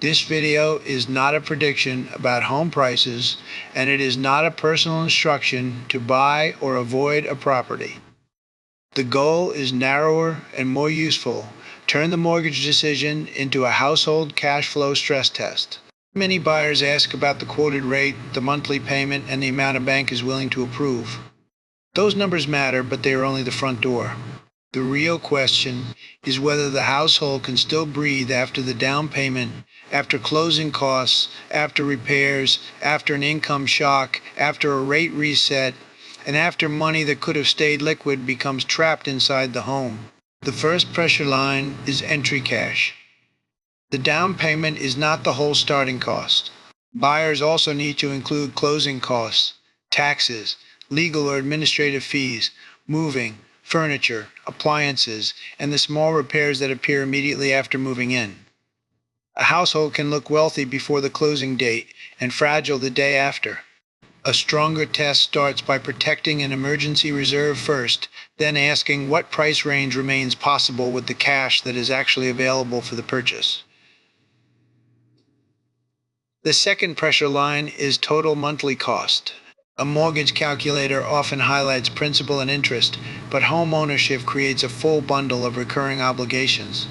This video is not a prediction about home prices, and it is not a personal instruction to buy or avoid a property. The goal is narrower and more useful. Turn the mortgage decision into a household cash flow stress test. Many buyers ask about the quoted rate, the monthly payment, and the amount a bank is willing to approve. Those numbers matter, but they are only the front door. The real question is whether the household can still breathe after the down payment, after closing costs, after repairs, after an income shock, after a rate reset, and after money that could have stayed liquid becomes trapped inside the home. The first pressure line is entry cash. The down payment is not the whole starting cost. Buyers also need to include closing costs, taxes, legal or administrative fees, moving, furniture, appliances, and the small repairs that appear immediately after moving in. A household can look wealthy before the closing date and fragile the day after. A stronger test starts by protecting an emergency reserve first, then asking what price range remains possible with the cash that is actually available for the purchase. The second pressure line is total monthly cost. A mortgage calculator often highlights principal and interest, but home ownership creates a full bundle of recurring obligations.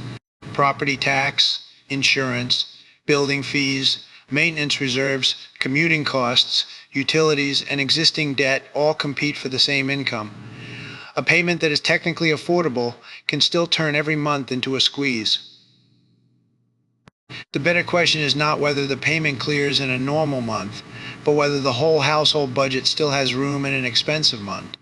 Property tax, insurance, building fees, maintenance reserves, commuting costs, utilities, and existing debt all compete for the same income. A payment that is technically affordable can still turn every month into a squeeze. The better question is not whether the payment clears in a normal month, but whether the whole household budget still has room in an expensive month.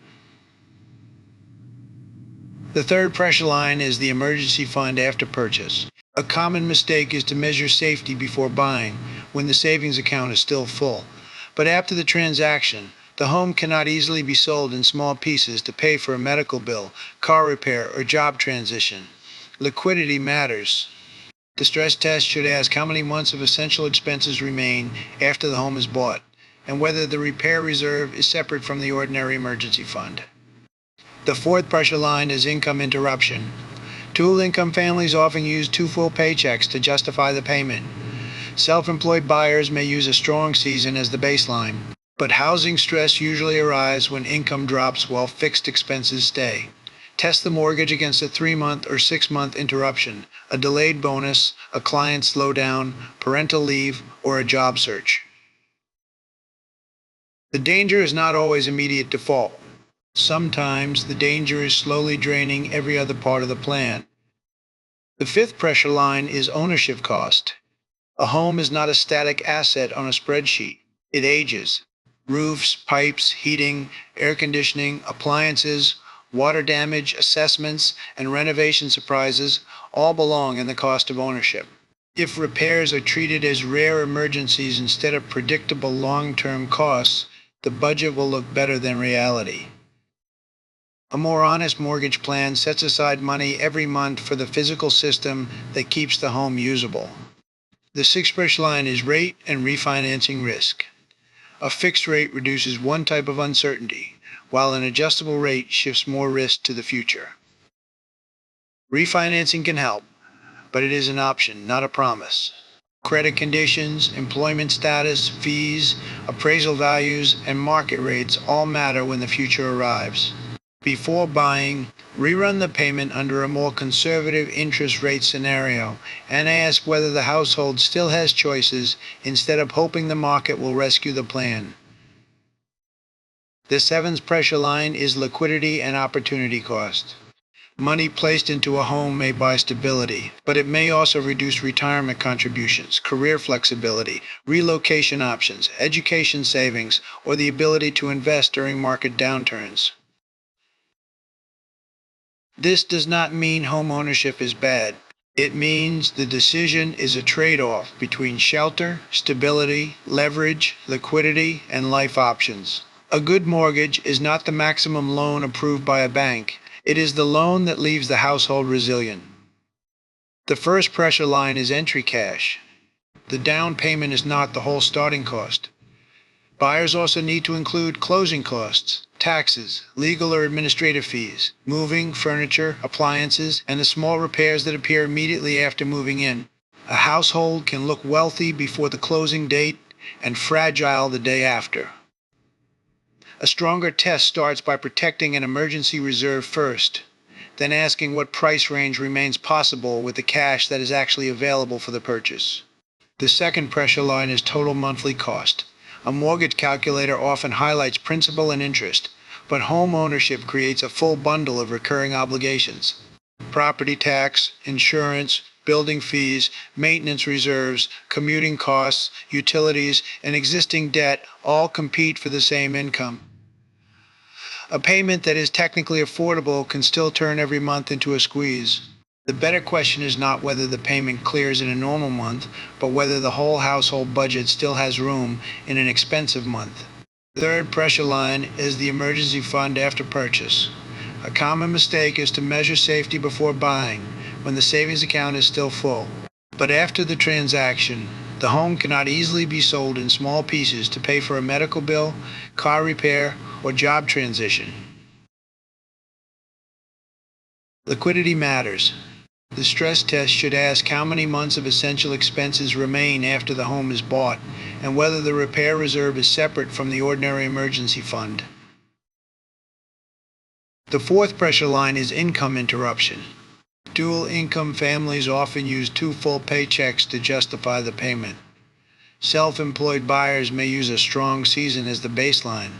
The third pressure line is the emergency fund after purchase. A common mistake is to measure safety before buying, when the savings account is still full. But after the transaction, the home cannot easily be sold in small pieces to pay for a medical bill, car repair, or job transition. Liquidity matters. The stress test should ask how many months of essential expenses remain after the home is bought, and whether the repair reserve is separate from the ordinary emergency fund. The fourth pressure line is income interruption. Dual-income families often use 2 full paychecks to justify the payment. Self-employed buyers may use a strong season as the baseline, but housing stress usually arrives when income drops while fixed expenses stay. Test the mortgage against a 3-month or 6-month interruption, a delayed bonus, a client slowdown, parental leave, or a job search. The danger is not always immediate default. Sometimes the danger is slowly draining every other part of the plan. The fifth pressure line is ownership cost. A home is not a static asset on a spreadsheet. It ages. Roofs, pipes, heating, air conditioning, appliances, water damage, assessments, and renovation surprises all belong in the cost of ownership. If repairs are treated as rare emergencies instead of predictable long-term costs, the budget will look better than reality. A more honest mortgage plan sets aside money every month for the physical system that keeps the home usable. The sixth pressure line is rate and refinancing risk. A fixed rate reduces one type of uncertainty, while an adjustable rate shifts more risk to the future. Refinancing can help, but it is an option, not a promise. Credit conditions, employment status, fees, appraisal values, and market rates all matter when the future arrives. Before buying, rerun the payment under a more conservative interest rate scenario and ask whether the household still has choices instead of hoping the market will rescue the plan. The seventh pressure line is liquidity and opportunity cost. Money placed into a home may buy stability, but it may also reduce retirement contributions, career flexibility, relocation options, education savings, or the ability to invest during market downturns. This does not mean home ownership is bad. It means the decision is a trade-off between shelter, stability, leverage, liquidity, and life options. A good mortgage is not the maximum loan approved by a bank. It is the loan that leaves the household resilient. The first pressure line is entry cash. The down payment is not the whole starting cost. Buyers also need to include closing costs, taxes, legal or administrative fees, moving, furniture, appliances, and the small repairs that appear immediately after moving in. A household can look wealthy before the closing date and fragile the day after. A stronger test starts by protecting an emergency reserve first, then asking what price range remains possible with the cash that is actually available for the purchase. The second pressure line is total monthly cost. A mortgage calculator often highlights principal and interest, but home ownership creates a full bundle of recurring obligations. Property tax, insurance, building fees, maintenance reserves, commuting costs, utilities, and existing debt all compete for the same income. A payment that is technically affordable can still turn every month into a squeeze. The better question is not whether the payment clears in a normal month, but whether the whole household budget still has room in an expensive month. The third pressure line is the emergency fund after purchase. A common mistake is to measure safety before buying, when the savings account is still full. But after the transaction, the home cannot easily be sold in small pieces to pay for a medical bill, car repair, or job transition. Liquidity matters. The stress test should ask how many months of essential expenses remain after the home is bought, and whether the repair reserve is separate from the ordinary emergency fund. The fourth pressure line is income interruption. Dual income families often use 2 full paychecks to justify the payment. Self-employed buyers may use a strong season as the baseline,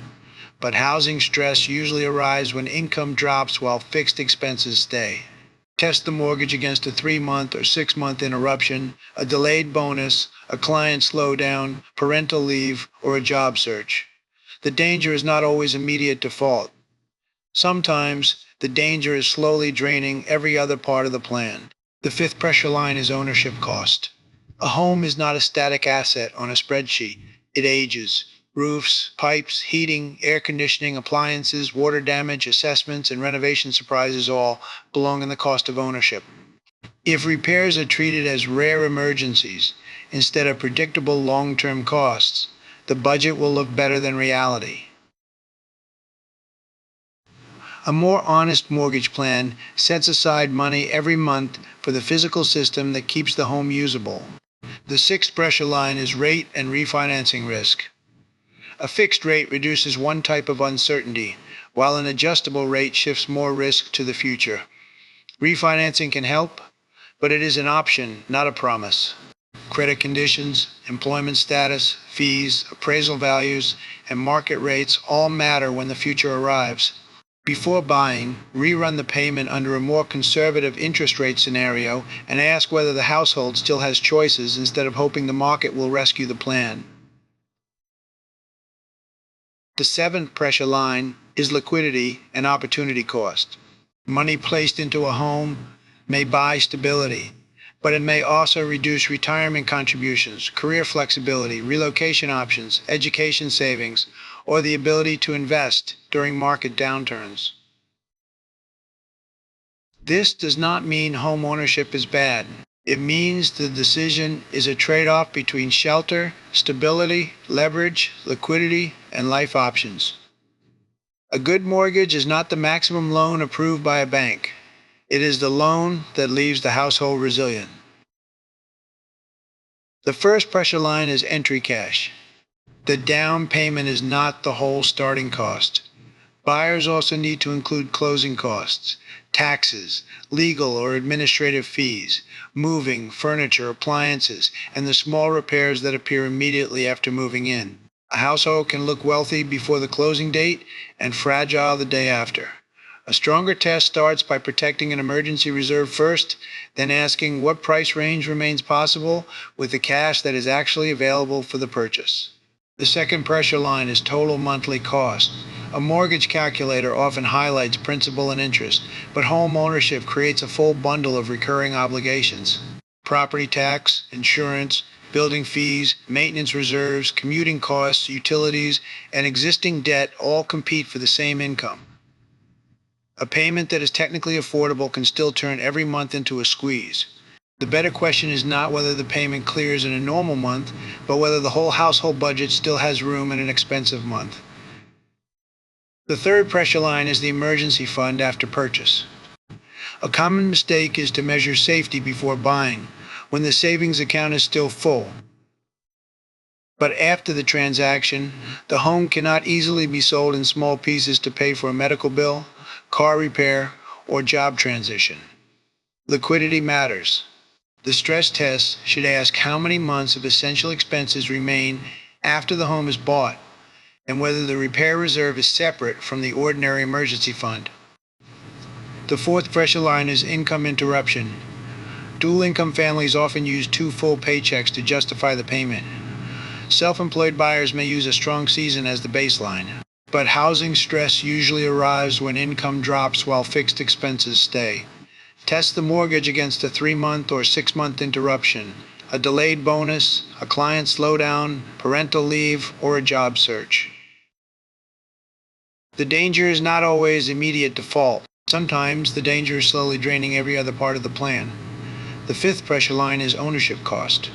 but housing stress usually arrives when income drops while fixed expenses stay. Test the mortgage against a 3-month or 6-month interruption, a delayed bonus, a client slowdown, parental leave, or a job search. The danger is not always immediate default. Sometimes, the danger is slowly draining every other part of the plan. The fifth pressure line is ownership cost. A home is not a static asset on a spreadsheet. It ages. Roofs, pipes, heating, air conditioning, appliances, water damage, assessments, and renovation surprises all belong in the cost of ownership. If repairs are treated as rare emergencies instead of predictable long-term costs, the budget will look better than reality. A more honest mortgage plan sets aside money every month for the physical system that keeps the home usable. The sixth pressure line is rate and refinancing risk. A fixed rate reduces one type of uncertainty, while an adjustable rate shifts more risk to the future. Refinancing can help, but it is an option, not a promise. Credit conditions, employment status, fees, appraisal values, and market rates all matter when the future arrives. Before buying, rerun the payment under a more conservative interest rate scenario and ask whether the household still has choices instead of hoping the market will rescue the plan. The seventh pressure line is liquidity and opportunity cost. Money placed into a home may buy stability, but it may also reduce retirement contributions, career flexibility, relocation options, education savings, or the ability to invest during market downturns. This does not mean home ownership is bad. It means the decision is a trade-off between shelter, stability, leverage, liquidity, and life options. A good mortgage is not the maximum loan approved by a bank. It is the loan that leaves the household resilient. The first pressure line is entry cash. The down payment is not the whole starting cost. Buyers also need to include closing costs, taxes, legal or administrative fees, moving, furniture, appliances, and the small repairs that appear immediately after moving in. A household can look wealthy before the closing date and fragile the day after. A stronger test starts by protecting an emergency reserve first, then asking what price range remains possible with the cash that is actually available for the purchase. The second pressure line is total monthly cost. A mortgage calculator often highlights principal and interest, but home ownership creates a full bundle of recurring obligations. Property tax, insurance, building fees, maintenance reserves, commuting costs, utilities, and existing debt all compete for the same income. A payment that is technically affordable can still turn every month into a squeeze. The better question is not whether the payment clears in a normal month, but whether the whole household budget still has room in an expensive month. The third pressure line is the emergency fund after purchase. A common mistake is to measure safety before buying, when the savings account is still full. But after the transaction, the home cannot easily be sold in small pieces to pay for a medical bill, car repair, or job transition. Liquidity matters. The stress test should ask how many months of essential expenses remain after the home is bought, and whether the repair reserve is separate from the ordinary emergency fund. The fourth pressure line is income interruption. Dual income families often use 2 full paychecks to justify the payment. Self-employed buyers may use a strong season as the baseline, but housing stress usually arrives when income drops while fixed expenses stay. Test the mortgage against a 3-month or 6-month interruption, a delayed bonus, a client slowdown, parental leave, or a job search. The danger is not always immediate default. Sometimes the danger is slowly draining every other part of the plan. The fifth pressure line is ownership cost.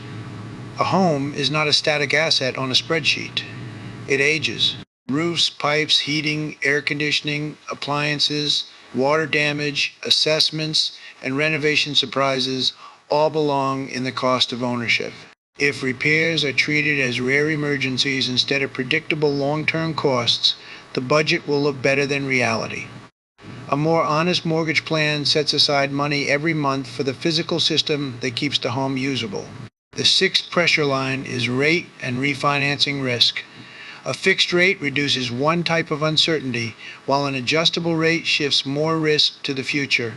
A home is not a static asset on a spreadsheet. It ages. Roofs, pipes, heating, air conditioning, appliances, water damage, assessments, and renovation surprises all belong in the cost of ownership. If repairs are treated as rare emergencies instead of predictable long-term costs, the budget will look better than reality. A more honest mortgage plan sets aside money every month for the physical system that keeps the home usable. The sixth pressure line is rate and refinancing risk. A fixed rate reduces one type of uncertainty, while an adjustable rate shifts more risk to the future.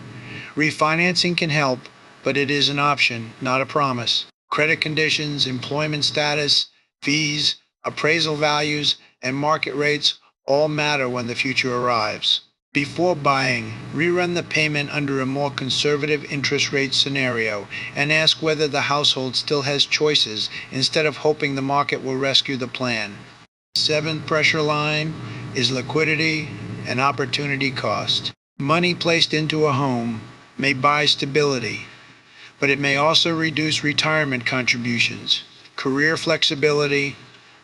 Refinancing can help, but it is an option, not a promise. Credit conditions, employment status, fees, appraisal values, and market rates all matter when the future arrives. Before buying, rerun the payment under a more conservative interest rate scenario and ask whether the household still has choices instead of hoping the market will rescue the plan. Seventh pressure line is liquidity and opportunity cost. Money placed into a home may buy stability, but it may also reduce retirement contributions, career flexibility,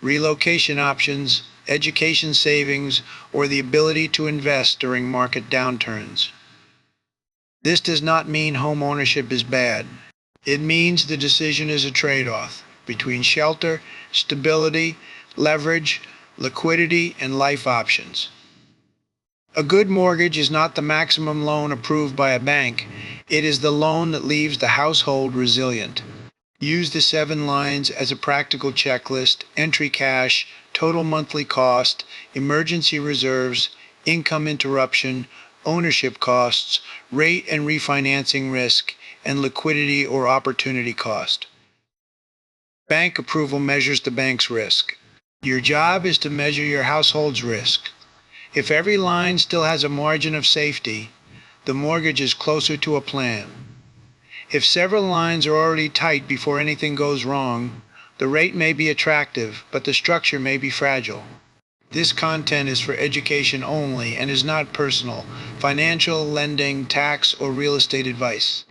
relocation options, education savings, or the ability to invest during market downturns. This does not mean home ownership is bad. It means the decision is a trade-off between shelter, stability, leverage, liquidity, and life options. A good mortgage is not the maximum loan approved by a bank. It is the loan that leaves the household resilient. Use the 7 lines as a practical checklist: entry cash, total monthly cost, emergency reserves, income interruption, ownership costs, rate and refinancing risk, and liquidity or opportunity cost. Bank approval measures the bank's risk. Your job is to measure your household's risk. If every line still has a margin of safety, the mortgage is closer to a plan. If several lines are already tight before anything goes wrong, the rate may be attractive, but the structure may be fragile. This content is for education only and is not personal, financial, lending, tax, or real estate advice.